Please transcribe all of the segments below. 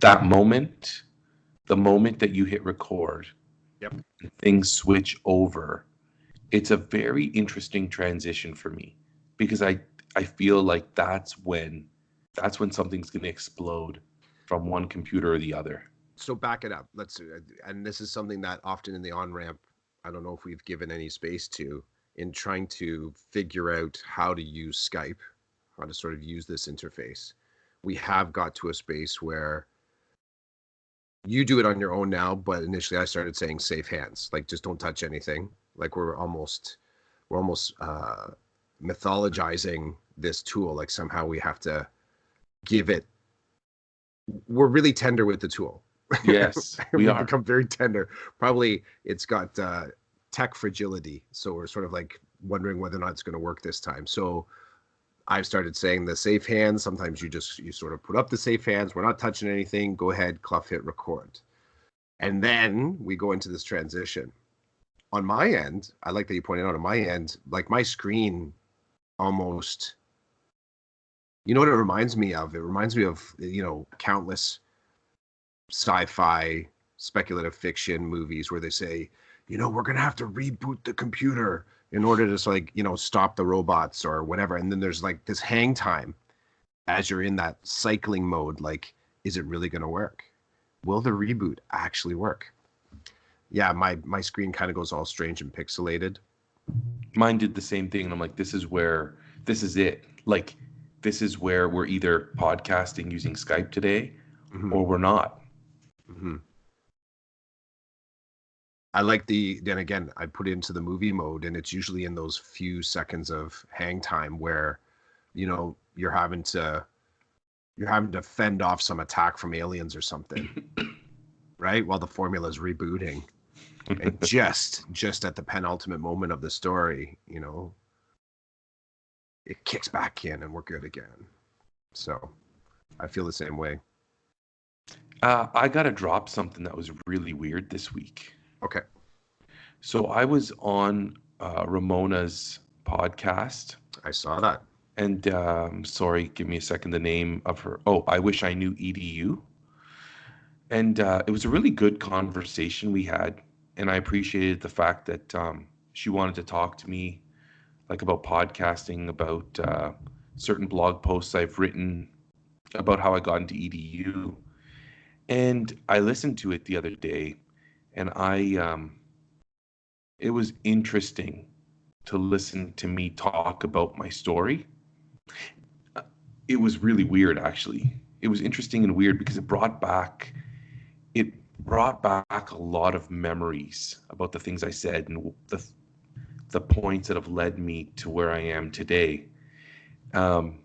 that moment, the moment that you hit record, Yep. and things switch over, it's a very interesting transition for me because I feel like that's when something's going to explode from one computer or the other. So back it up. Let's, and this is something that often in the on ramp, I don't know if we've given any space to in trying to figure out how to use Skype, how to sort of use this interface. We have got to a space where you do it on your own now, but initially I started saying safe hands, like just don't touch anything. Like we're almost mythologizing this tool. Like somehow we have to give it. We're really tender with the tool. Yes, we We've are. become very tender. Probably it's got tech fragility, so we're sort of like wondering whether or not it's going to work this time. So I've started saying the safe hands. Sometimes you sort of put up the safe hands. We're not touching anything. Go ahead, Clough, hit record. And then we go into this transition. On my end, I like that you pointed out on my end, like my screen almost, you know what it reminds me of? It reminds me of, countless sci-fi speculative fiction movies where they say, we're going to have to reboot the computer in order to like, stop the robots or whatever. And then there's like this hang time as you're in that cycling mode. Like, is it really going to work? Will the reboot actually work? Yeah, my screen kind of goes all strange and pixelated. Mine did the same thing, and I'm like, this is it. Like, this is where we're either podcasting using Skype today, Mm-hmm. or we're not. Mm-hmm. I like then again, I put it into the movie mode, and it's usually in those few seconds of hang time where, you're having to fend off some attack from aliens or something, right? While the formula is rebooting. And just at the penultimate moment of the story, it kicks back in and we're good again. So I feel the same way. I got to drop something that was really weird this week. Okay. So I was on Ramona's podcast, I saw that. and sorry, give me a second. The name of her. Oh, I wish I knew EDU. And it was a really good conversation we had, and I appreciated the fact that she wanted to talk to me like about podcasting, about certain blog posts I've written, about how I got into EDU. And I listened to it the other day, and it was interesting to listen to me talk about my story. It was really weird, actually. It was interesting and weird because it brought back a lot of memories about the things I said and the points that have led me to where I am today. Um,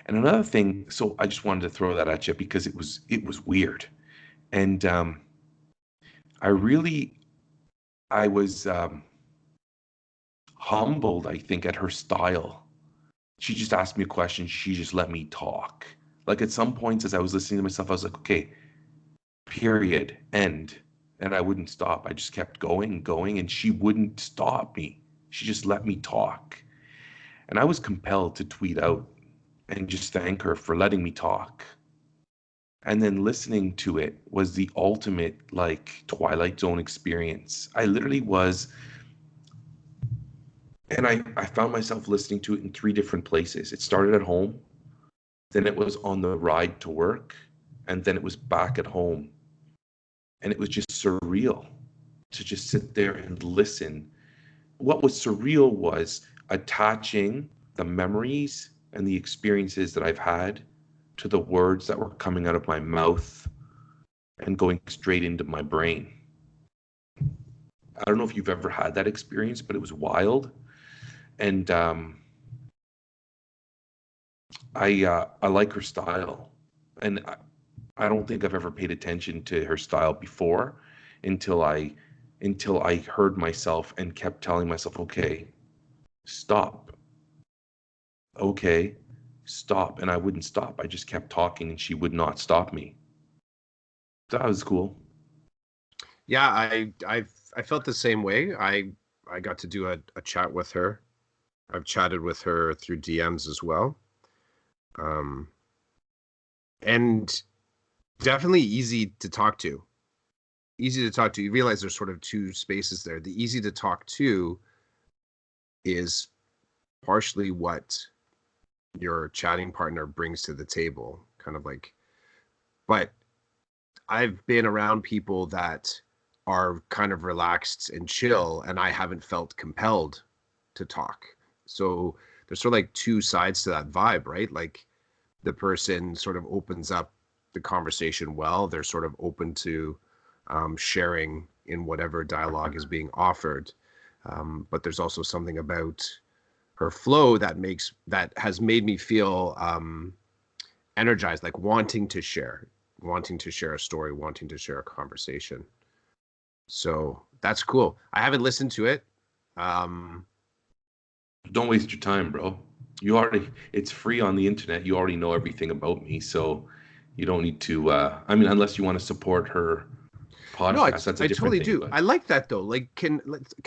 and another thing, so I just wanted to throw that at you because it was weird, and I really I was humbled, I think, at her style. She just asked me a question. She just let me talk. Like at some points, as I was listening to myself, I was like, okay, period, end. And I wouldn't stop. I just kept going and going, and she wouldn't stop me. She just let me talk. And I was compelled to tweet out and just thank her for letting me talk. And then listening to it was the ultimate, like, Twilight Zone experience. I literally was, and I found myself listening to it in three different places. It started at home, then it was on the ride to work, and then it was back at home. And it was just surreal to just sit there and listen. What was surreal was attaching the memories and the experiences that I've had to the words that were coming out of my mouth and going straight into my brain. I don't know if you've ever had that experience, but it was wild. And I like her style, and I don't think I've ever paid attention to her style before until I heard myself and kept telling myself, okay, stop. Okay, stop. And I wouldn't stop. I just kept talking and she would not stop me. That was cool. Yeah, I felt the same way. I got to do a chat with her. I've chatted with her through DMs as well. Um, and Definitely easy to talk to. Easy to talk to. You realize there's sort of two spaces there. The easy to talk to is partially what your chatting partner brings to the table, kind of like, but I've been around people that are kind of relaxed and chill, and I haven't felt compelled to talk. So there's sort of like two sides to that vibe, right? Like the person sort of opens up the conversation well, they're sort of open to sharing in whatever dialogue is being offered. But there's also something about her flow that has made me feel energized, like wanting to share a story, wanting to share a conversation. So that's cool. I haven't listened to it. Don't waste your time, bro. It's free on the internet. You already know everything about me, so you don't need to. I mean, unless you want to support her No, podcast, that's a I different totally thing. do. But I like that though. Like, can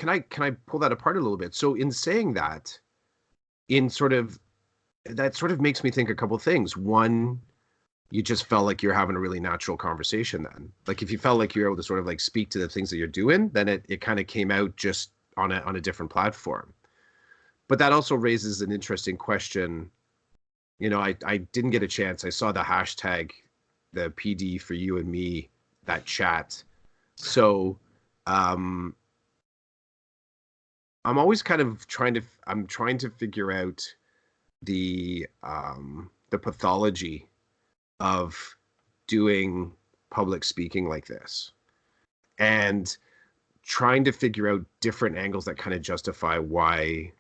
I pull that apart a little bit? So in saying that, in sort of that sort of makes me think a couple things. One, you just felt like you're having a really natural conversation then. Like if you felt like you're able to sort of like speak to the things that you're doing, then it kind of came out just on a different platform. But that also raises an interesting question. You know, I didn't get a chance. I saw the hashtag, the PD for you and me, that chat. So um I'm always kind of trying to figure out the pathology of doing public speaking like this, and trying to figure out different angles that kind of justify why,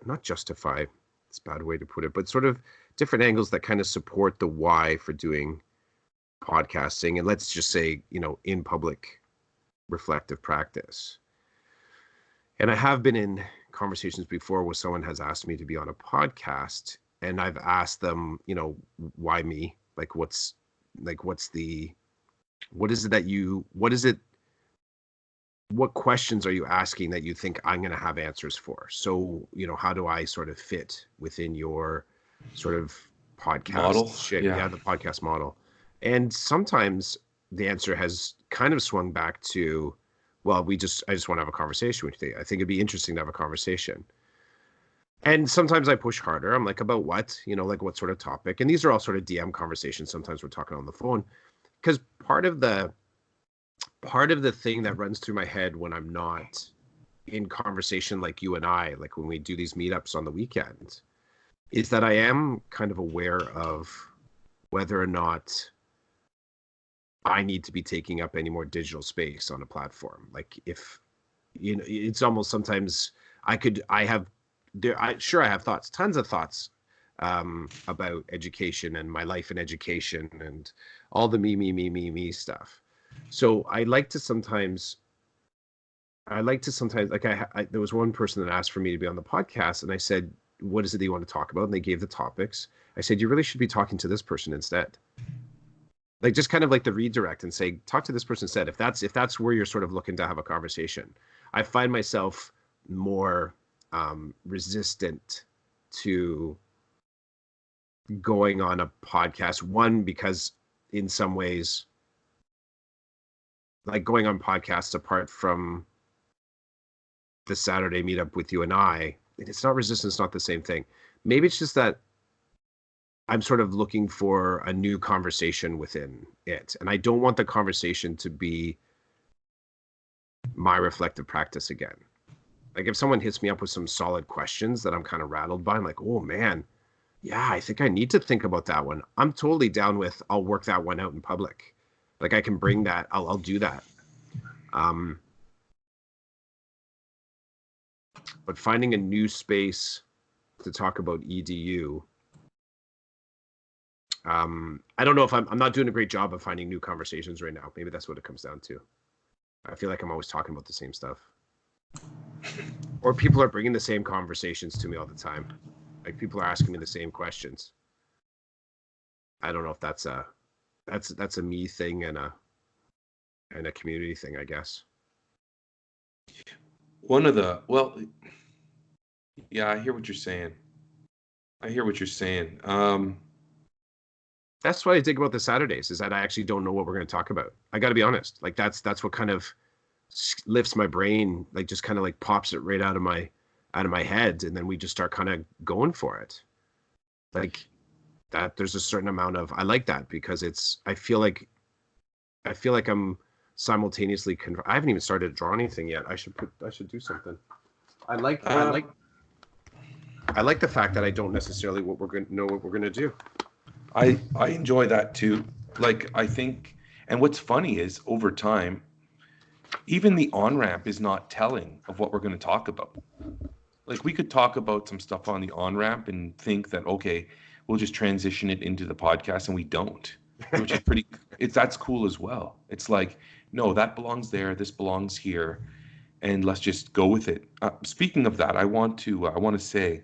not justify, it's a bad way to put it, but sort of different angles that kind of support the why for doing podcasting, and let's just say, you know, in public reflective practice. And I have been in conversations before where someone has asked me to be on a podcast, and I've asked them, you know, why me? What's the what is it that you what is it what questions are you asking that you think I'm going to have answers for? So, you know, how do I sort of fit within your sort of model, podcast shit? yeah. Yeah, the podcast model. And sometimes the answer has kind of swung back to, well, I just want to have a conversation with you. I think it'd be interesting to have a conversation. And sometimes I push harder. I'm like, about what? You know, like what sort of topic? And these are all sort of DM conversations. Sometimes we're talking on the phone. Because part of the thing that runs through my head when I'm not in conversation like you and I, like when we do these meetups on the weekends, is that I am kind of aware of whether or not I need to be taking up any more digital space on a platform. Like if, you know, it's almost sometimes I have, I have thoughts, tons of thoughts about education and my life in education and all the me stuff. So I like to sometimes, like there was one person that asked for me to be on the podcast, and I said, what is it that you want to talk about? And they gave the topics. I said, you really should be talking to this person instead. Like just kind of like the redirect and say, talk to this person instead. If that's where you're sort of looking to have a conversation. I find myself more resistant to going on a podcast. One, because in some ways, like going on podcasts apart from the Saturday meetup with you and I, it's not resistance, not the same thing. Maybe it's just that I'm sort of looking for a new conversation within it. And I don't want the conversation to be my reflective practice again. Like if someone hits me up with some solid questions that I'm kind of rattled by, I'm like, oh man, yeah, I think I need to think about that one. I'm totally down with, I'll work that one out in public. Like I can bring that, I'll do that. But finding a new space to talk about EDU, I don't know if I'm not doing a great job of finding new conversations right now. Maybe that's what it comes down to. I feel like I'm always talking about the same stuff, or people are bringing the same conversations to me all the time. Like people are asking me the same questions. I don't know if that's a me thing and a community thing, I guess. Yeah, I hear what you're saying. I hear what you're saying. That's what I dig about the Saturdays is that I actually don't know what we're going to talk about. I got to be honest. Like that's what kind of lifts my brain, like just kind of like pops it right out of my head, and then we just start kind of going for it. Like that. There's a certain amount of I like that because it's. I feel like I'm simultaneously. I haven't even started to draw anything yet. I should do something. I like. I like the fact that I don't necessarily know what we're gonna do. I enjoy that too. Like I think, and what's funny is over time, even the on ramp is not telling of what we're going to talk about. Like we could talk about some stuff on the on ramp and think that okay, we'll just transition it into the podcast, and we don't, which is pretty. That's cool as well. It's like no, that belongs there. This belongs here, and let's just go with it. Speaking of that, I want to say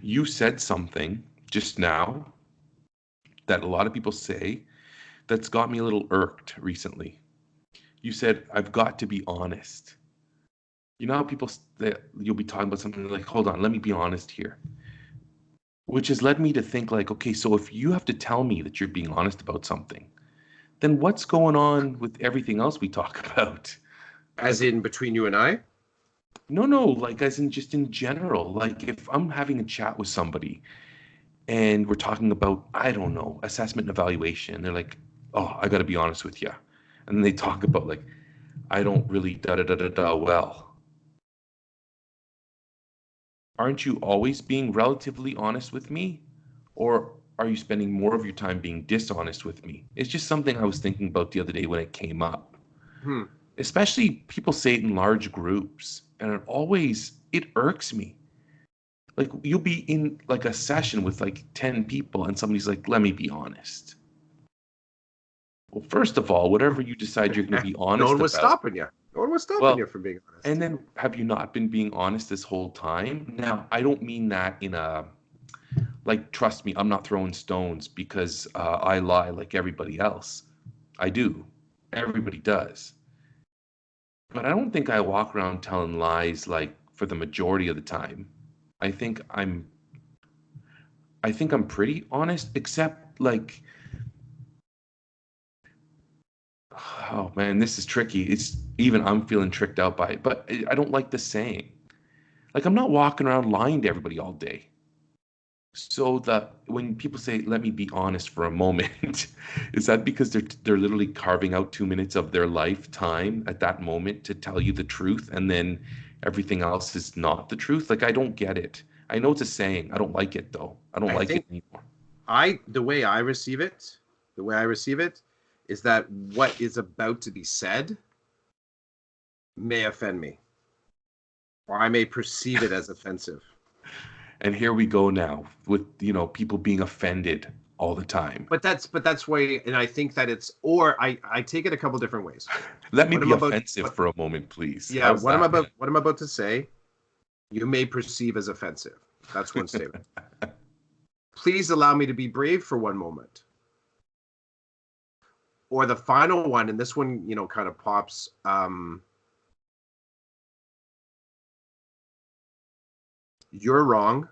you said something just now that a lot of people say that's got me a little irked recently. You said, I've got to be honest. You know how you'll be talking about something like, hold on, let me be honest here. Which has led me to think like, okay, so if you have to tell me that you're being honest about something, then what's going on with everything else we talk about? As in between you and I? No, like as in just in general. Like if I'm having a chat with somebody and we're talking about, I don't know, assessment and evaluation, and they're like, oh, I got to be honest with you. And then they talk about like, I don't really da da da da da well. Aren't you always being relatively honest with me? Or are you spending more of your time being dishonest with me? It's just something I was thinking about the other day when it came up. Hmm. Especially people say it in large groups, and it irks me. Like you'll be in like a session with like 10 people and somebody's like, let me be honest. Well, first of all, whatever you decide you're going to be No honest one was about, stopping you. No one was stopping you well, from being honest. and then have you not been being honest this whole time? Now, I don't mean that in a, like, trust me, I'm not throwing stones because I lie like everybody else. I do. Everybody does. But I don't think I walk around telling lies like for the majority of the time. I think I'm I think I'm pretty honest, except like, oh man, this is tricky. It's even I'm feeling tricked out by it, but I don't like the saying. Like I'm not walking around lying to everybody all day. So that when people say, "Let me be honest for a moment," is that because they're literally carving out 2 minutes of their lifetime at that moment to tell you the truth, and then everything else is not the truth? Like I don't get it. I know it's a saying. I don't like it though. I don't I like it think anymore. the way I receive it, is that what is about to be said may offend me, or I may perceive it as offensive. And here we go now with people being offended all the time. But that's why, and I think that it's, or I take it a couple different ways. Let me What be I'm about, offensive for a moment, please. yeah, How's that? what I'm about to say, you may perceive as offensive. That's one statement. Please allow me to be brave for one moment. Or the final one, and this one, kind of pops. You're wrong.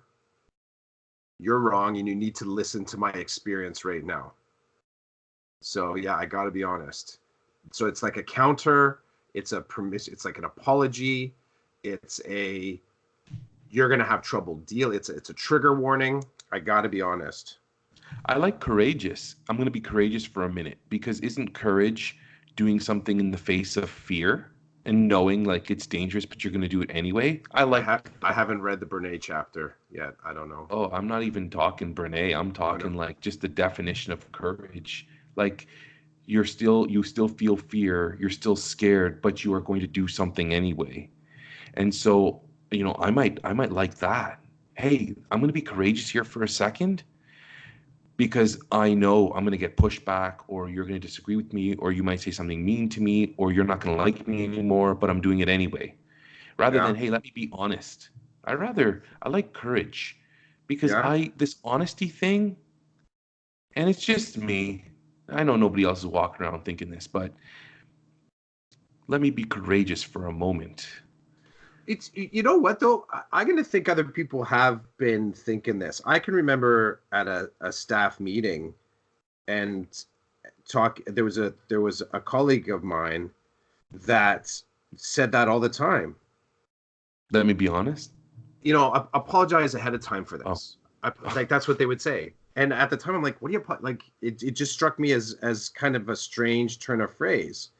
You're wrong, and you need to listen to my experience right now. So yeah, I got to be honest. So it's like a counter. It's a permission. It's like an apology. It's a you're gonna have trouble deal. It's a trigger warning. I got to be honest. I like courageous. I'm going to be courageous for a minute because isn't courage doing something in the face of fear and knowing like it's dangerous, but you're going to do it anyway? I haven't read the Brene chapter yet. I don't know. Oh, I'm not even talking Brene. I'm I know. talking like just the definition of courage. Like you still feel fear, you're still scared, but you are going to do something anyway. And so, I might like that. Hey, I'm going to be courageous here for a second because I know I'm going to get pushback, or you're going to disagree with me, or you might say something mean to me, or you're not going to like me anymore, but I'm doing it anyway. Rather Yeah. than, hey, let me be honest. I like courage because Yeah. this honesty thing, and it's just me. I know nobody else is walking around thinking this, but let me be courageous for a moment. It's, you know what though? I'm gonna think other people have been thinking this. I can remember at a staff meeting and there was a colleague of mine that said that all the time. Let me be honest. Apologize ahead of time for Oh, this. Like that's what they would say. And at the time, I'm like, what do you like? It just struck me as kind of a strange turn of phrase.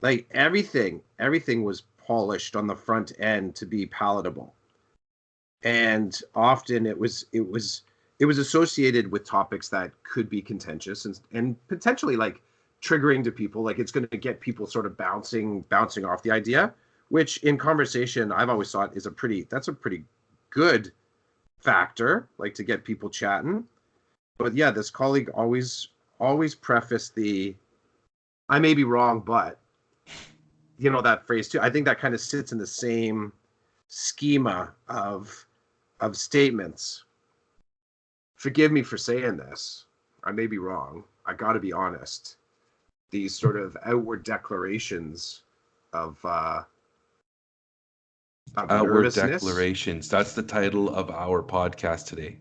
Like everything was polished on the front end to be palatable, and often it was associated with topics that could be contentious and potentially like triggering to people. Like it's going to get people sort of bouncing off the idea, which in conversation I've always thought that's a pretty good factor, like to get people chatting. But yeah, this colleague always prefaced the I may be wrong, but that phrase too. I think that kind of sits in the same schema of statements. Forgive me for saying this. I may be wrong. I got to be honest. These sort of outward declarations of outward nervousness. declarations. That's the title of our podcast today.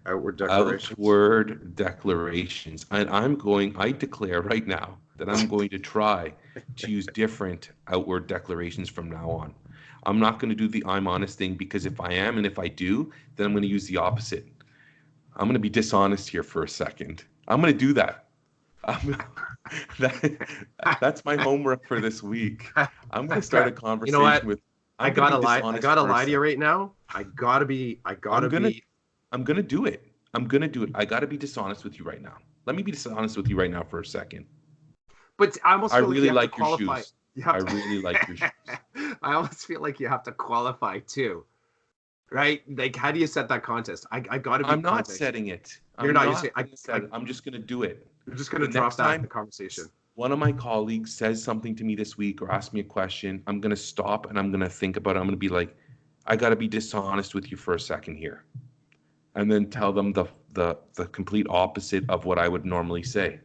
Outward declarations. Outward declarations. And I declare right now that I'm going to try to use different outward declarations from now on. I'm not going to do the I'm honest thing, because if I am and if I do, then I'm going to use the opposite. I'm going to be dishonest here for a second. I'm going to do that. That's my homework for this week. I'm going to start a conversation with. I gotta lie to you right now. I'm gonna do it. I gotta be dishonest with you right now. Let me be dishonest with you right now for a second. But I almost feel really like your shoes. I really like your shoes. I almost feel like you have to qualify too, right? Like, how do you set that contest? I gotta be. I'm not setting it. You're not. I'm just gonna do it. You're just gonna drop that in the conversation. One of my colleagues says something to me this week or asks me a question, I'm going to stop and I'm going to think about it. I'm going to be like, I got to be dishonest with you for a second here. And then tell them the complete opposite of what I would normally say.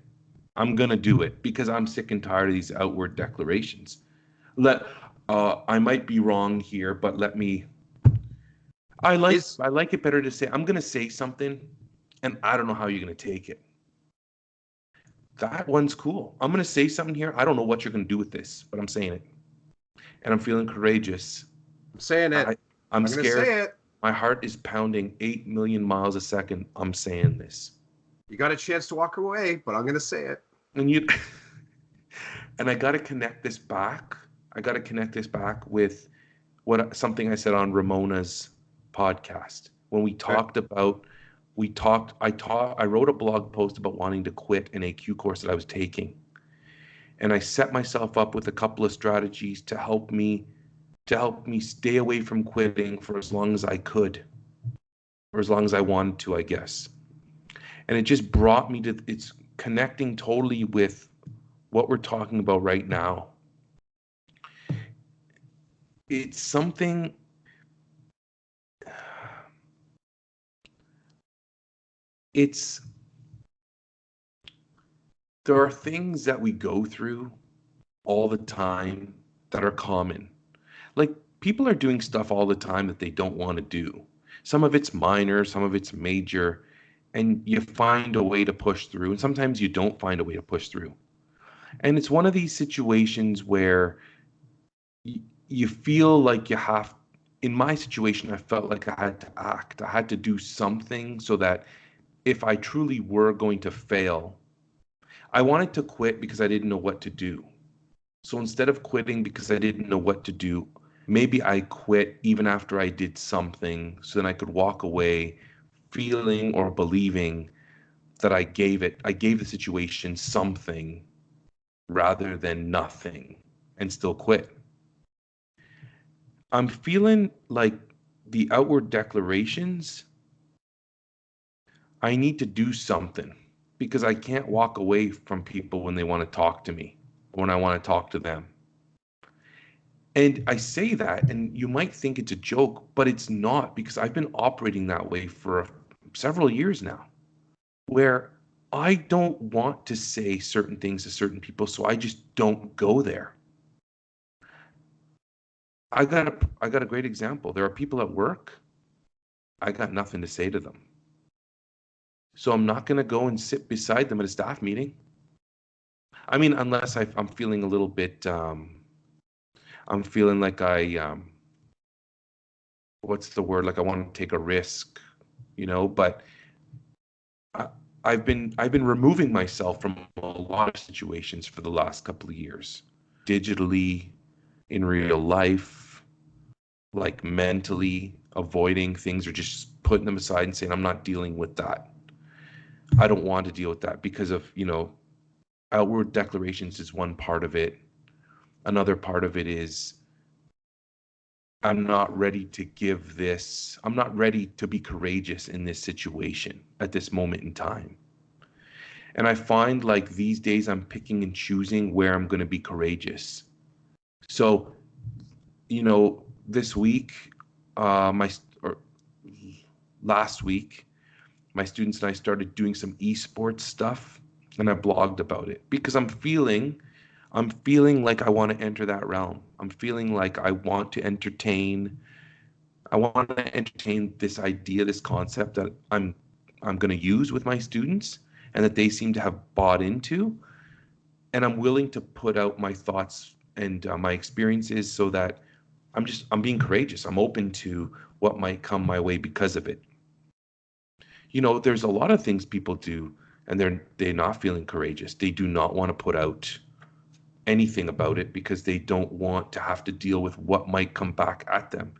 I'm going to do it because I'm sick and tired of these outward declarations. I might be wrong here, but I like it better to say, I'm going to say something and I don't know how you're going to take it. That one's cool. I'm going to say something here. I don't know what you're going to do with this, but I'm saying it. And I'm feeling courageous. I'm saying it. I'm scared. Say it. My heart is pounding 8 million miles a second. I'm saying this. You got a chance to walk away, but I'm going to say it. And I got to connect this back. With something I said on Ramona's podcast when we talked about. I wrote a blog post about wanting to quit an AQ course that I was taking. And I set myself up with a couple of strategies to help me stay away from quitting for as long as I could, or as long as I wanted to, I guess. And it just brought me to, it's connecting totally with what we're talking about right now. It's something. There are things that we go through all the time that are common. Like, people are doing stuff all the time that they don't want to do. Some of it's minor, some of it's major, and you find a way to push through, and sometimes you don't find a way to push through. And it's one of these situations where you feel like you have. In my situation, I felt like I had to act. I had to do something so that if I truly were going to fail, I wanted to quit because I didn't know what to do. So instead of quitting because I didn't know what to do, maybe I quit even after I did something so then I could walk away feeling or believing that I gave the situation something rather than nothing and still quit. I'm feeling like the outward declarations, I need to do something because I can't walk away from people when they want to talk to me, when I want to talk to them. And I say that, and you might think it's a joke, but it's not, because I've been operating that way for several years now, where I don't want to say certain things to certain people, so I just don't go there. I got a great example. There are people at work, I got nothing to say to them. So I'm not going to go and sit beside them at a staff meeting. I mean, unless I'm feeling a little bit, I'm feeling like what's the word? Like I want to take a risk, but I, I've been removing myself from a lot of situations for the last couple of years, digitally, in real life, like mentally avoiding things or just putting them aside and saying, I'm not dealing with that. I don't want to deal with that because of, outward declarations is one part of it. Another part of it is I'm not ready to be courageous in this situation at this moment in time. And I find like these days I'm picking and choosing where I'm going to be courageous. So, this week, or last week, my students and I started doing some esports stuff, and I blogged about it because I'm feeling like I want to enter that realm. I'm feeling like I want to entertain this idea, this concept that I'm going to use with my students and that they seem to have bought into. And I'm willing to put out my thoughts and my experiences so that I'm being courageous. I'm open to what might come my way because of it. There's a lot of things people do and they're not feeling courageous. They do not want to put out anything about it because they don't want to have to deal with what might come back at them.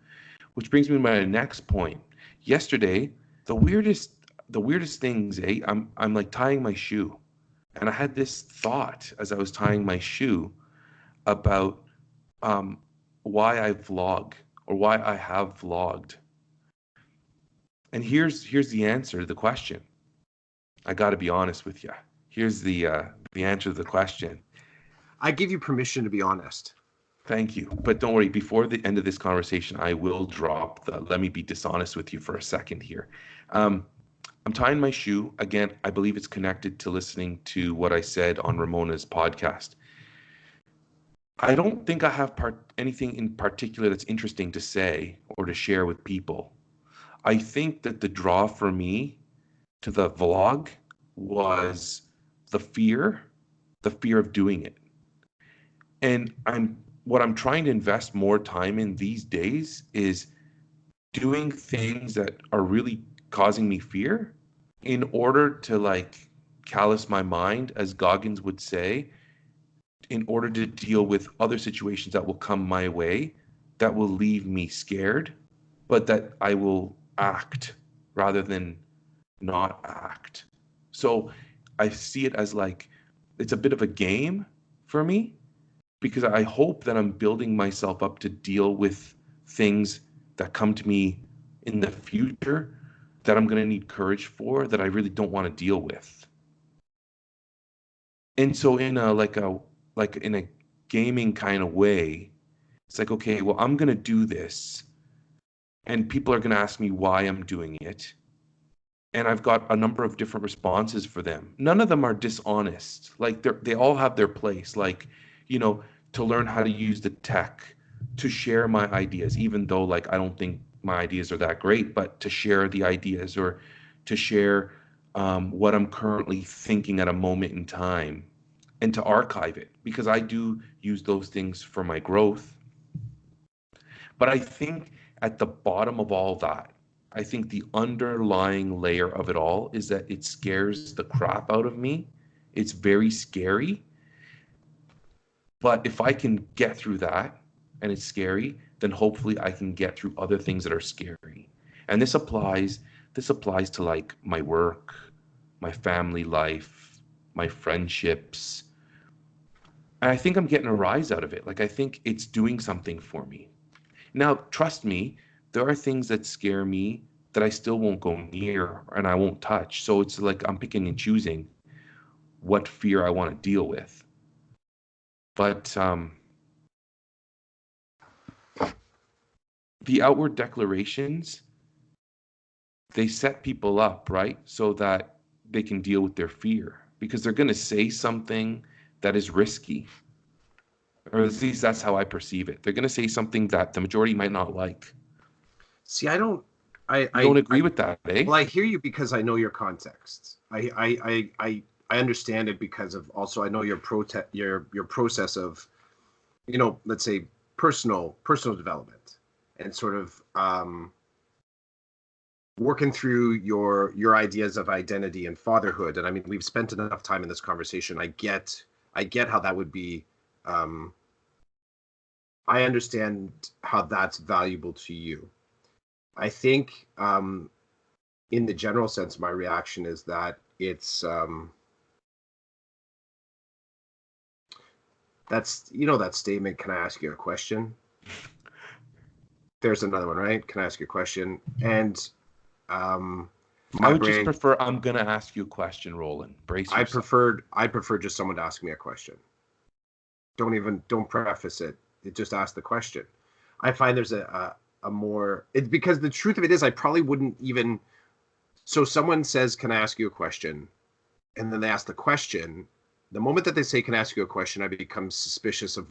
Which brings me to my next point. Yesterday, the weirdest things, I'm like tying my shoe. And I had this thought as I was tying my shoe about um, why I vlog or why I have vlogged. And here's the answer to the question. I got to be honest with you. Here's the answer to the question. I give you permission to be honest. Thank you. But don't worry, before the end of this conversation, I will drop let me be dishonest with you for a second here. Um, I'm tying my shoe. Again, I believe it's connected to listening to what I said on Ramona's podcast. I don't think I have anything in particular that's interesting to say or to share with people. I think that the draw for me to the vlog was the fear, the fear of doing it. And what I'm trying to invest more time in these days is doing things that are really causing me fear in order to like callous my mind, as Goggins would say, in order to deal with other situations that will come my way that will leave me scared, but that I will act rather than not act. So I see it as like it's a bit of a game for me because I hope that I'm building myself up to deal with things that come to me in the future that I'm going to need courage for that I really don't want to deal with. And so in a gaming kind of way, it's like, okay, well, I'm going to do this and people are going to ask me why I'm doing it. And I've got a number of different responses for them. None of them are dishonest. Like they all have their place. Like, to learn how to use the tech, to share my ideas, even though like I don't think my ideas are that great, but to share the ideas or to share what I'm currently thinking at a moment in time and to archive it because I do use those things for my growth. But I think at the bottom of all that, I think the underlying layer of it all is that it scares the crap out of me. It's very scary. But if I can get through that and it's scary, then hopefully I can get through other things that are scary. And this applies to like my work, my family life, my friendships. And I think I'm getting a rise out of it. Like I think it's doing something for me. Now, trust me, there are things that scare me that I still won't go near and I won't touch. So it's like I'm picking and choosing what fear I want to deal with. But the outward declarations, they set people up, right? So that they can deal with their fear because they're going to say something that is risky. Or at least that's how I perceive it. They're going to say something that the majority might not like. See, I don't. You don't agree with that, eh? Well, I hear you because I know your context. I understand it because of also I know your process of, let's say personal development and sort of working through your ideas of identity and fatherhood. And I mean, we've spent enough time in this conversation. I get how that would be. I understand how that's valuable to you. I think in the general sense, my reaction is that it's that's that statement, can I ask you a question? There's another one, right? Can I ask you a question? And I would just prefer, I'm gonna ask you a question, Roland. Brace yourself. I prefer just someone to ask me a question. Don't preface it. Just ask the question. I find there's a more, it's because the truth of it is I probably wouldn't even, so someone says, can I ask you a question? And then they ask the question. The moment that they say, can I ask you a question, I become suspicious of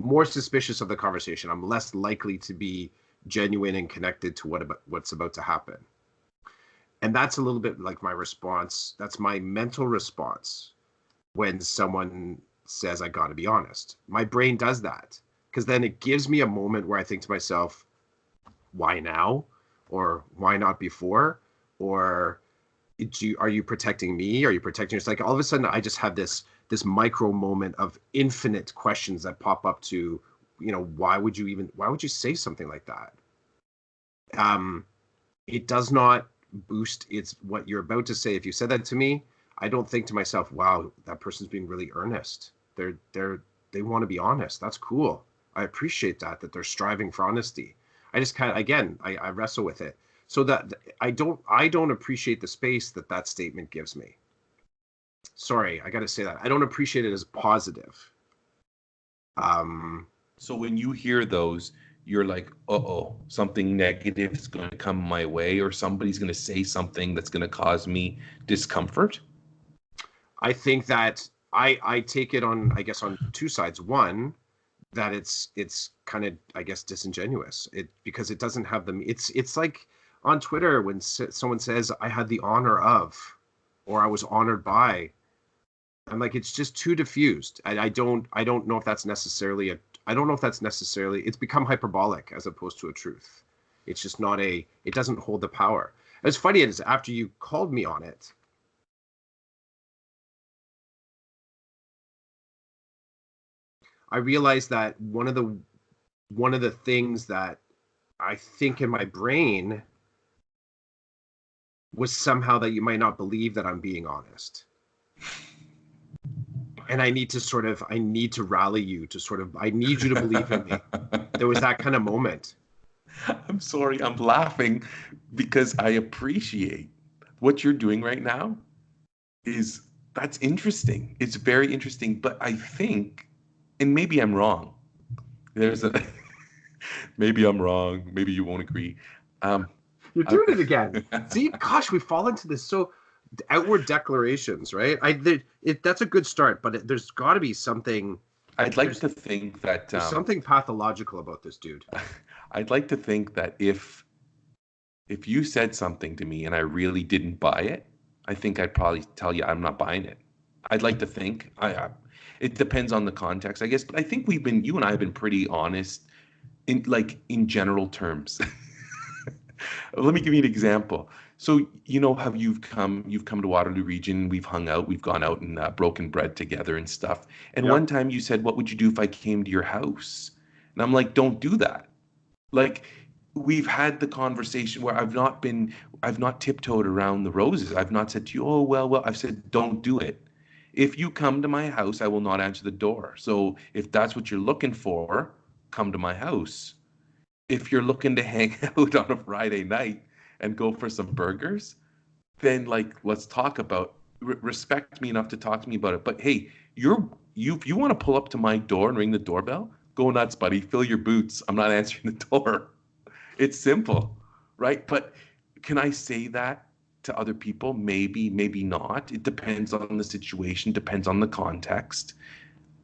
more suspicious of the conversation. I'm less likely to be genuine and connected to what's about to happen. And that's a little bit like my response. That's my mental response when someone says, I got to be honest. My brain does that because then it gives me a moment where I think to myself, why now? Or why not before? Or are you protecting me? Are you protecting yourself? Like all of a sudden, I just have this micro moment of infinite questions that pop up to, why would you say something like that? It does not boost what you're about to say. If you said that to me, I don't think to myself, wow, that person's being really earnest. They want to be honest. That's cool. I appreciate that they're striving for honesty. I just kind of, again, I wrestle with it. So that I don't appreciate the space that statement gives me. Sorry, I got to say that. I don't appreciate it as positive. So when you hear those, you're like, uh-oh, something negative is going to come my way, or somebody's going to say something that's going to cause me discomfort? I think that I take it on, I guess, on two sides. One, that it's kind of, I guess, disingenuous. Because it doesn't have it's like on Twitter when someone says I had the honor of, or I was honored by. I'm like, it's just too diffused. I don't know if that's necessarily it's become hyperbolic as opposed to a truth. It's just not it doesn't hold the power. As funny as after you called me on it, I realized that one of the things that I think in my brain was somehow that you might not believe that I'm being honest. And I need to rally you to I need you to believe in me. There was that kind of moment. I'm sorry, I'm laughing because I appreciate what you're doing right now. That's interesting. It's very interesting, but I think, and maybe I'm wrong. Maybe I'm wrong. Maybe you won't agree. You're doing it again. See, gosh, we fall into this. So outward declarations, right? That's a good start, but there's got to be something. I'd like to think that there's something pathological about this dude. I'd like to think that if you said something to me and I really didn't buy it, I think I'd probably tell you I'm not buying it. I'd like to think. It depends on the context, I guess. But I think you and I have been pretty honest in general terms. Let me give you an example. So how you've come to Waterloo Region, we've hung out, we've gone out and broken bread together and stuff. And Yep. One time you said, what would you do if I came to your house? And I'm like, don't do that. Like, we've had the conversation where I've not tiptoed around the roses. I've not said to you, oh, well, I've said, don't do it. If you come to my house, I will not answer the door. So if that's what you're looking for, come to my house. If you're looking to hang out on a Friday night and go for some burgers, then let's talk about, respect me enough to talk to me about it. But hey, you want to pull up to my door and ring the doorbell? Go nuts, buddy. Fill your boots. I'm not answering the door. It's simple, right? But can I say that to other people? Maybe, maybe not. It depends on the situation, depends on the context.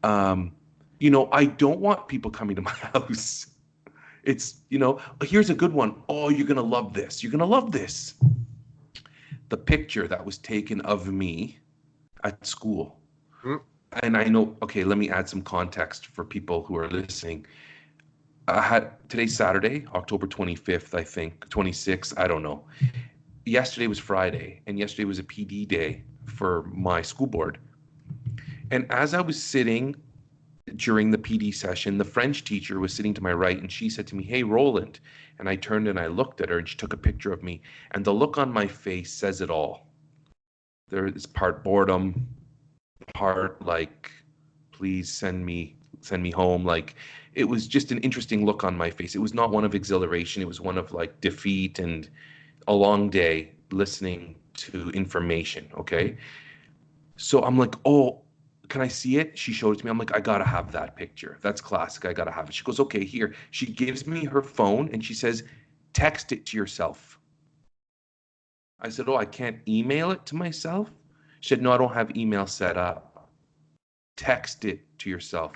I don't want people coming to my house. It's, here's a good one. Oh, you're going to love this. You're going to love this. The picture that was taken of me at school. Mm. And I know, okay, let me add some context for people who are listening. Today's Saturday, October 25th, I think, 26th, I don't know. Yesterday was Friday, and yesterday was a PD day for my school board. And as I was sitting during the PD session, the French teacher was sitting to my right, and she said to me, "Hey, Roland." And I turned and I looked at her, and she took a picture of me. And the look on my face says it all. There is part boredom, part like, please send me home. Like, it was just an interesting look on my face. It was not one of exhilaration. It was one of like defeat and a long day listening to information. Okay. So I'm like, oh, can I see it? She showed it to me. I'm like, I gotta have that picture. That's classic. I gotta have it. She goes, okay, here. She gives me her phone and she says, text it to yourself. I said, oh, I can't email it to myself? She said, no, I don't have email set up. Text it to yourself.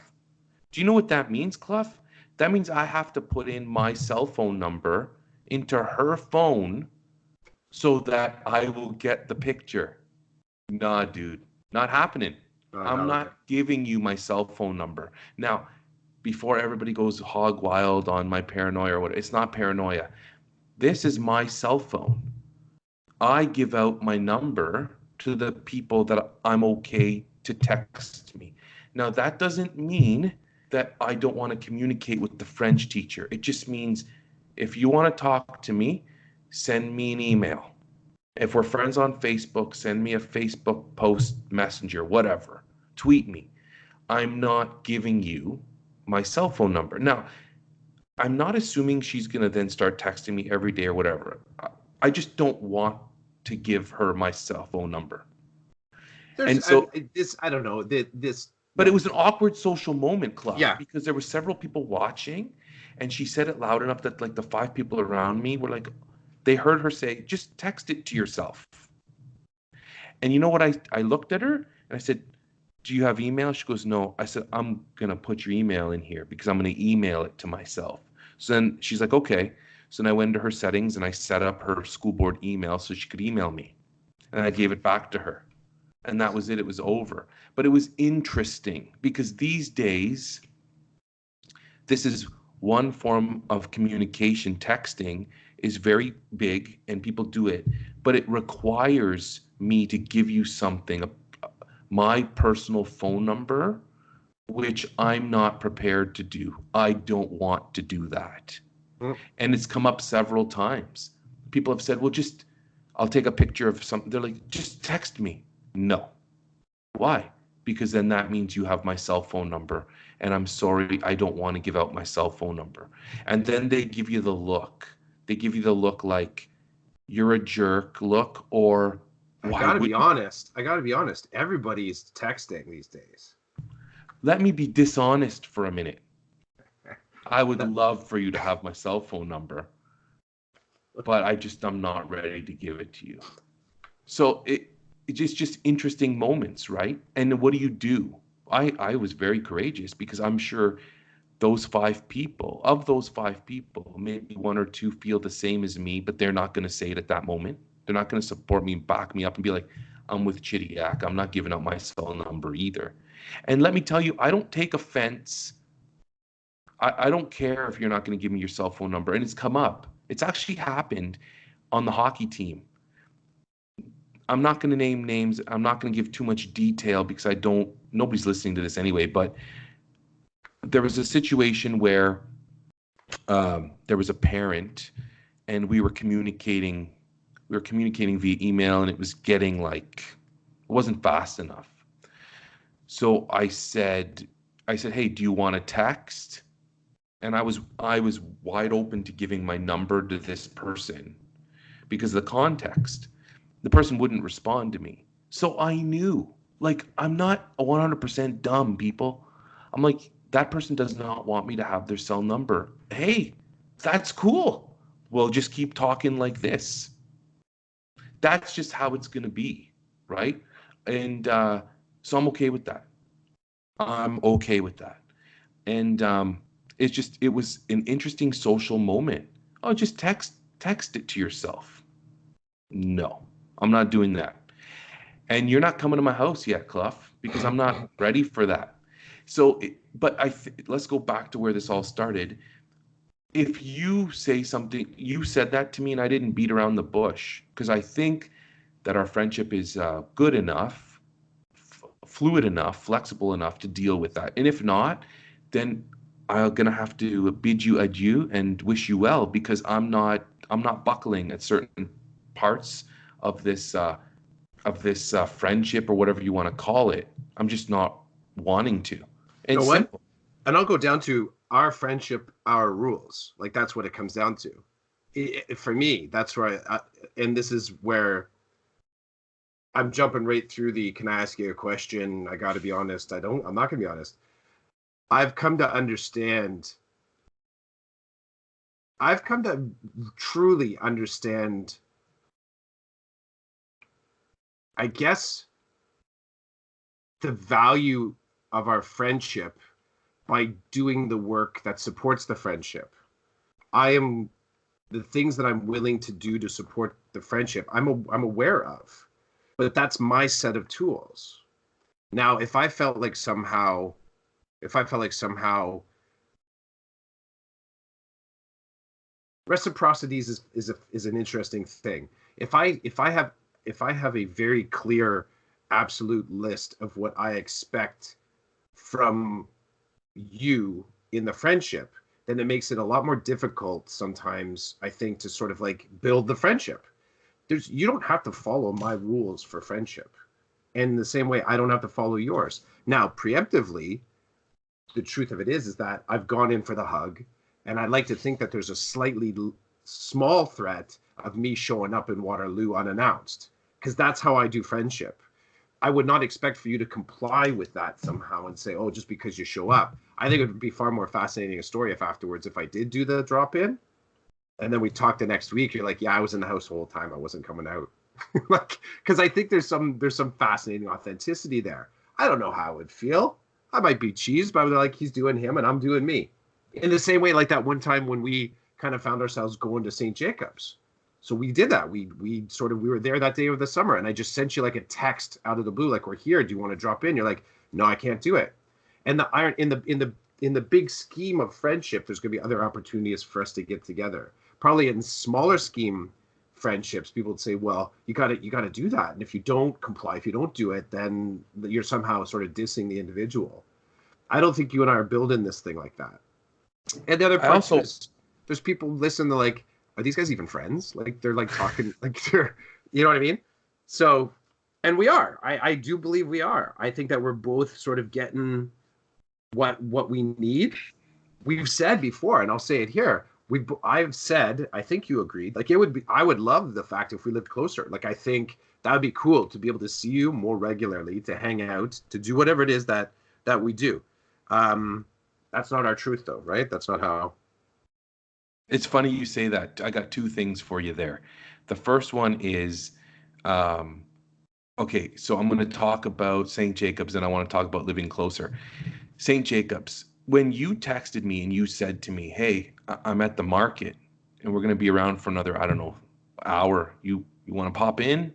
Do you know what that means, Clough? That means I have to put in my cell phone number into her phone so that I will get the picture. Nah, dude, not happening. I'm not giving you my cell phone number. Now, before everybody goes hog wild on my paranoia or what, it's not paranoia. This is my cell phone. I give out my number to the people that I'm okay to text me. Now, that doesn't mean that I don't want to communicate with the French teacher. It just means if you want to talk to me, send me an email. If we're friends on Facebook, send me a Facebook post, messenger, whatever. Tweet me. I'm not giving you my cell phone number. Now, I'm not assuming she's going to then start texting me every day or whatever. I just don't want to give her my cell phone number. And so I don't know this. But it was an awkward social moment, Clark, Yeah. because there were several people watching, and she said it loud enough that like the 5 people around me were like, they heard her say, just text it to yourself. And you know what? I looked at her and I said, do you have email? She goes, no. I said, I'm going to put your email in here because I'm going to email it to myself. So then she's like, okay. So then I went into her settings and I set up her school board email so she could email me. And I gave it back to her. And that was it. It was over. But it was interesting because these days, this is one form of communication. Texting is very big and people do it, but it requires me to give you something, my personal phone number, which I'm not prepared to do. I don't want to do that. And it's come up several times. People have said, well, I'll take a picture of something. They're like, just text me. No. Why? Because then that means you have my cell phone number. And I'm sorry, I don't want to give out my cell phone number. And then they give you the look. They give you the look like you're a jerk look, or I gotta be honest. Everybody's texting these days. Let me be dishonest for a minute. I would love for you to have my cell phone number, but I'm not ready to give it to you. So it's just interesting moments, right? And what do? I was very courageous because I'm sure of those 5 people, maybe 1 or 2 feel the same as me, but they're not going to say it at that moment. They're not going to support me and back me up and be like, I'm with Chidiac. I'm not giving out my cell number either. And let me tell you, I don't take offense. I don't care if you're not going to give me your cell phone number. And it's come up. It's actually happened on the hockey team. I'm not going to name names. I'm not going to give too much detail because nobody's listening to this anyway, but there was a situation where there was a parent and we were communicating via email, and it was getting it wasn't fast enough. So I said, hey, do you want to text? And I was wide open to giving my number to this person because of the context. The person wouldn't respond to me. So I knew, I'm not 100% dumb, people. I'm like, that person does not want me to have their cell number. Hey, that's cool. We'll just keep talking like this. That's just how it's going to be, right? And so I'm okay with that. I'm okay with that. And it was an interesting social moment. Oh, just text it to yourself. No, I'm not doing that. And you're not coming to my house yet, Clough, because I'm not ready for that. So, but let's go back to where this all started. If you say something, you said that to me, and I didn't beat around the bush, because I think that our friendship is good enough, fluid enough, flexible enough to deal with that. And if not, then I'm gonna have to bid you adieu and wish you well, because I'm not buckling at certain parts of this friendship or whatever you want to call it. I'm just not wanting to. You know It's what? simple. And I'll go down to our friendship, our rules. Like that's what it comes down to. For me, that's where and this is where I'm jumping right through the, can I ask you a question? I got to be honest. I'm not going to be honest. I've come to understand, I've come to truly understand, I guess, the value of our friendship by doing the work that supports the friendship. The things that I'm willing to do to support the friendship, I'm aware of, but that's my set of tools. Now, if I felt like somehow reciprocity is an interesting thing. If I have a very clear absolute list of what I expect from you in the friendship, then it makes it a lot more difficult sometimes, I think, to sort of like build the friendship. You don't have to follow my rules for friendship. And in the same way, I don't have to follow yours. Now, preemptively, the truth of it is that I've gone in for the hug, and I'd like to think that there's a slightly small threat of me showing up in Waterloo unannounced, because that's how I do friendship. I would not expect for you to comply with that somehow and say, oh, just because you show up. I think it would be far more fascinating a story if afterwards, if I did do the drop in, and then we talked the next week, you're like, yeah, I was in the house the whole time. I wasn't coming out. Like, because I think there's some fascinating authenticity there. I don't know how it would feel. I might be cheesed, but like, he's doing him and I'm doing me. In the same way, like that one time when we kind of found ourselves going to St. Jacob's. So we did that. We were there that day of the summer, and I just sent you like a text out of the blue, like, we're here. Do you want to drop in? You're like, no, I can't do it. And the iron in the big scheme of friendship, there's going to be other opportunities for us to get together. Probably in smaller scheme friendships, people would say, well, you got to do that, and if you don't comply, if you don't do it, then you're somehow sort of dissing the individual. I don't think you and I are building this thing like that. And the other part too is there's people listen to like, are these guys even friends? Like they're like talking like they're, you know what I mean? So, and we are. I do believe we are. I think that we're both sort of getting what we need. We've said before, and I'll say it here. I've said, I think you agreed. Like I would love the fact if we lived closer. Like I think that would be cool to be able to see you more regularly, to hang out, to do whatever it is that we do. That's not our truth though, right? That's not how. It's funny you say that. I got two things for you there. The first one is, okay, so I'm going to talk about St. Jacobs and I want to talk about living closer. St. Jacobs, when you texted me and you said to me, hey, I'm at the market and we're going to be around for another, I don't know, hour. You want to pop in?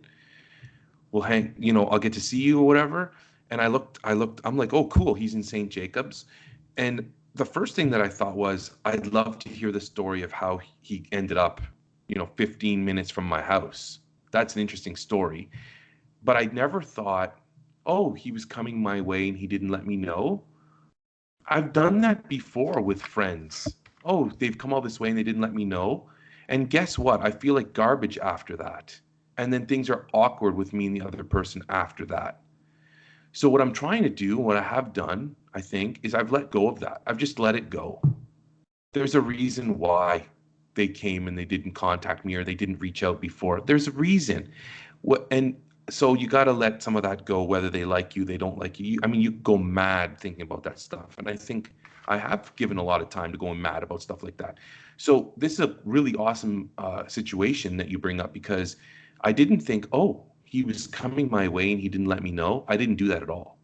We'll hang, I'll get to see you or whatever. And I looked, I'm like, oh, cool. He's in St. Jacobs. And the first thing that I thought was, I'd love to hear the story of how he ended up, 15 minutes from my house. That's an interesting story. But I never thought, oh, he was coming my way and he didn't let me know. I've done that before with friends. Oh, they've come all this way and they didn't let me know. And guess what? I feel like garbage after that. And then things are awkward with me and the other person after that. So what I'm trying to do, what I have done, I think, is I've let go of that. I've just let it go. There's a reason why they came and they didn't contact me or they didn't reach out before. There's a reason. And so you got to let some of that go, whether they like you, they don't like you. I mean, you go mad thinking about that stuff. And I think I have given a lot of time to going mad about stuff like that. So this is a really awesome situation that you bring up, because I didn't think, oh, he was coming my way and he didn't let me know. I didn't do that at all.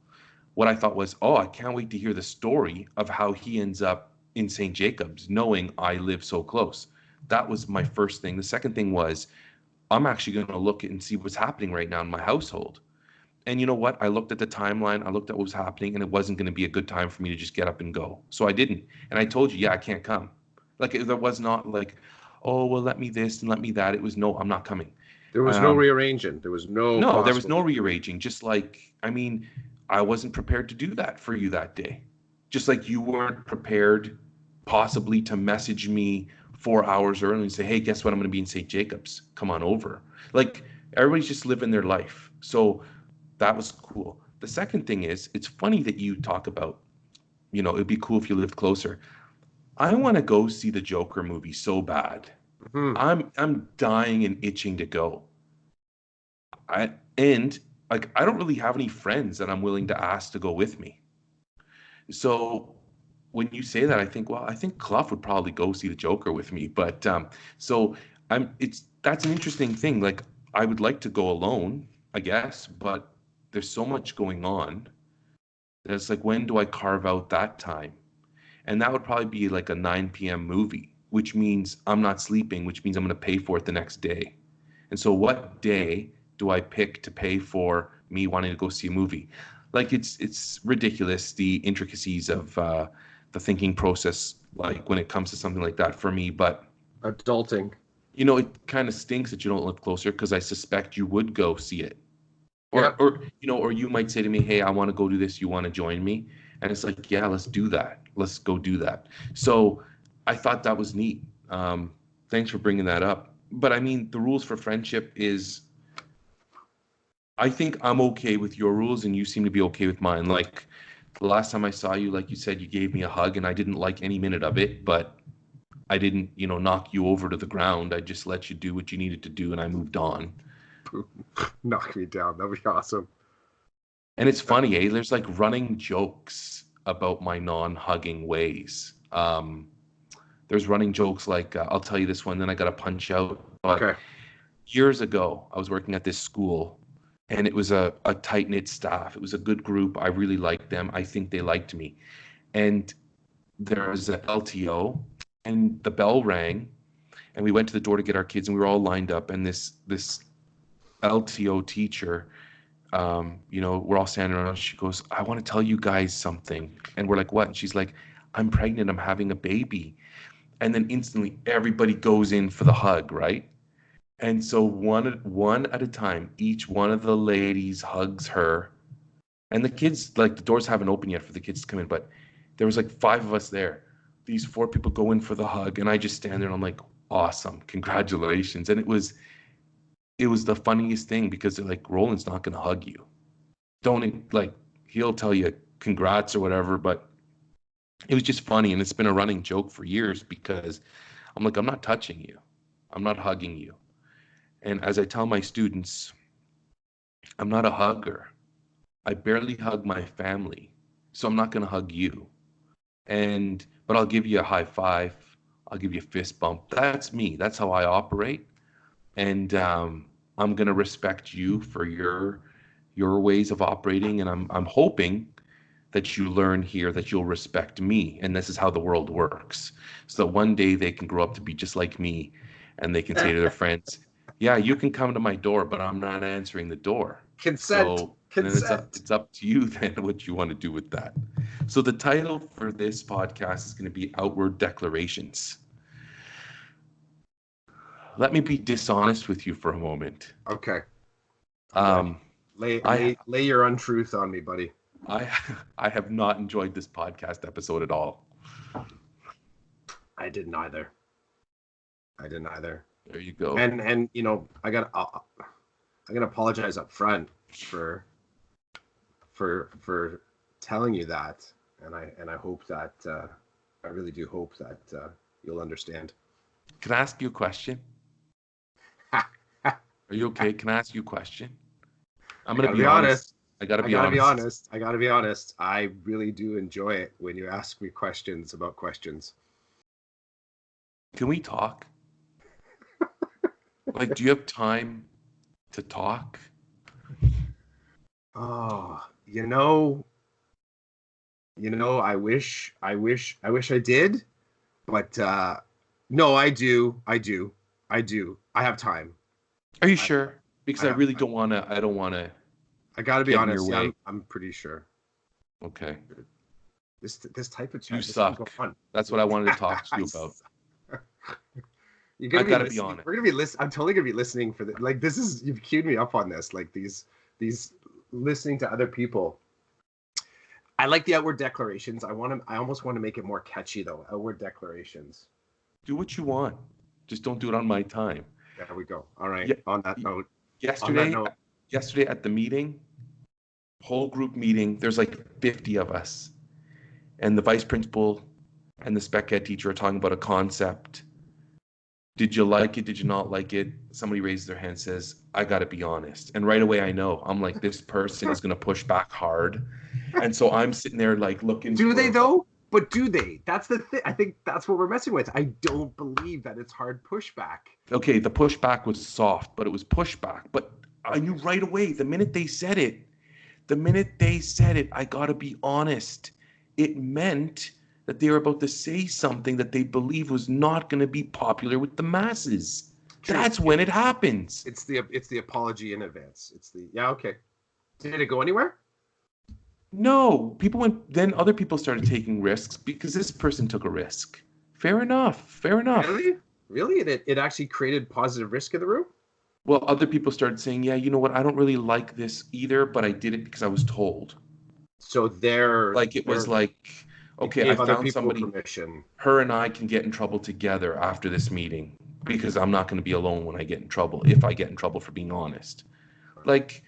what I thought was, oh, I can't wait to hear the story of how he ends up in St. Jacobs, knowing I live so close. That was my first thing. The second thing was, I'm actually going to look and see what's happening right now in my household. And you know what? I looked at the timeline, I looked at what was happening, and it wasn't going to be a good time for me to just get up and go. So I didn't. And I told you, yeah, I can't come. Like, there was not like, oh, well, let me this and let me that. It was, no, I'm not coming. There was no rearranging. There was no No, there was no possible. rearranging. Just like, I mean, I wasn't prepared to do that for you that day. Just like you weren't prepared possibly to message me 4 hours early and say, hey, guess what? I'm going to be in St. Jacobs. Come on over. Like, everybody's just living their life. So that was cool. The second thing is, it's funny that you talk about, it'd be cool if you lived closer. I want to go see the Joker movie so bad. Hmm. I'm dying and itching to go. And like, I don't really have any friends that I'm willing to ask to go with me. So when you say that, I think, well, I think Clough would probably go see the Joker with me. But so that's an interesting thing. Like, I would like to go alone, I guess, but there's so much going on that it's like, when do I carve out that time? And that would probably be like a 9 p.m. movie, which means I'm not sleeping, which means I'm going to pay for it the next day. And so what day do I pick to pay for me wanting to go see a movie? Like, it's ridiculous, the intricacies of the thinking process, like when it comes to something like that for me. But Adulting. it kind of stinks that you don't live closer, because I suspect you would go see it. Yeah. Or you might say to me, hey, I want to go do this. You want to join me? And it's like, yeah, let's do that. Let's go do that. So I thought that was neat. Thanks for bringing that up. But I mean, the rules for friendship is, I think I'm okay with your rules and you seem to be okay with mine. Like, the last time I saw you, like you said, you gave me a hug and I didn't like any minute of it, but I didn't, knock you over to the ground. I just let you do what you needed to do and I moved on. Knock me down. That'd be awesome. And it's funny, there's like running jokes about my non-hugging ways. There's running jokes like, I'll tell you this one, then I got to punch out. But Okay. years ago, I was working at this school, and it was a tight-knit staff. It was a good group. I really liked them. I think they liked me. And there was an LTO, and the bell rang, and we went to the door to get our kids, and we were all lined up, and this LTO teacher, we're all standing around. She goes, I want to tell you guys something. And we're like, what? And she's like, I'm pregnant. I'm having a baby. And then instantly everybody goes in for the hug, right? And so one at a time, each one of the ladies hugs her. And the kids, like, the doors haven't opened yet for the kids to come in, but there was like 5 of us there. These 4 people go in for the hug, and I just stand there and I'm like, awesome, congratulations. And it was the funniest thing, because they're like, Roland's not going to hug you. Don't, like, he'll tell you congrats or whatever, but it was just funny. And it's been a running joke for years, because I'm like, I'm not touching you. I'm not hugging you. And as I tell my students, I'm not a hugger. I barely hug my family. So I'm not going to hug you. But I'll give you a high five. I'll give you a fist bump. That's me. That's how I operate. And I'm going to respect you for your ways of operating. And I'm hoping that you learn here that you'll respect me. And this is how the world works. So that one day they can grow up to be just like me, and they can say to their friends, yeah, you can come to my door, but I'm not answering the door. Consent. So Consent. then it's up to you then what you want to do with that. So the title for this podcast is going to be Outward Declarations. Let me be dishonest with you for a moment. Okay. Lay your untruth on me, buddy. I have not enjoyed this podcast episode at all. I didn't either. There you go. And I gotta apologize up front for telling you that, and I hope that I really do hope that you'll understand. Can I ask you a question? Are you okay? Can I ask you a question? I'm gonna be honest. I gotta be honest. I gotta be honest. I really do enjoy it when you ask me questions about questions. Can we talk? Like, do you have time to talk? Oh, I wish I did, but no, I do. I have time. Are you sure? Because I have really time. don't want to. I don't want to I got to be get in your honest. Yeah, way. I'm pretty sure. Okay. This type of chat. You this can go suck. on. That's what I wanted to talk to you about. You're gonna I be gotta be listening. honest. We're gonna be listening. I'm totally gonna be listening for the like. This is you've queued me up on this. Like these listening to other people. I like the outward declarations. I almost want to make it more catchy though. Outward declarations. Do what you want. Just don't do it on my time. There we go. All right. Yeah. On that note. Yesterday at the meeting, whole group meeting, there's like 50 of us. And the vice principal and the spec ed teacher are talking about a concept. Did you like it? Did you not like it? Somebody raises their hand and says, I got to be honest. And right away I know. I'm like, this person is going to push back hard. And so I'm sitting there like looking. Do they though? But do they? That's the thing. I think that's what we're messing with. I don't believe that it's hard pushback. Okay, the pushback was soft, but it was pushback. But I knew right away, the minute they said it, I got to be honest. It meant that they were about to say something that they believe was not going to be popular with the masses. True. That's when it happens. It's the apology in advance. Okay. Did it go anywhere? No, then other people started taking risks because this person took a risk. Fair enough. Really? It actually created positive risk in the room? Well, other people started saying, yeah, you know what? I don't really like this either, but I did it because I was told. So was like, okay, I found somebody. Permission. Her and I can get in trouble together after this meeting because I'm not going to be alone when I get in trouble, if I get in trouble for being honest. Like,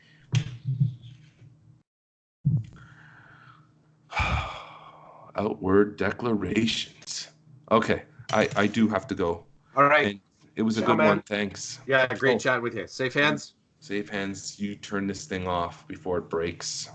outward declarations. Okay, I do have to go. All right. And it was a good one. Thanks. Yeah, great chat with you. Safe hands. Safe hands. You turn this thing off before it breaks.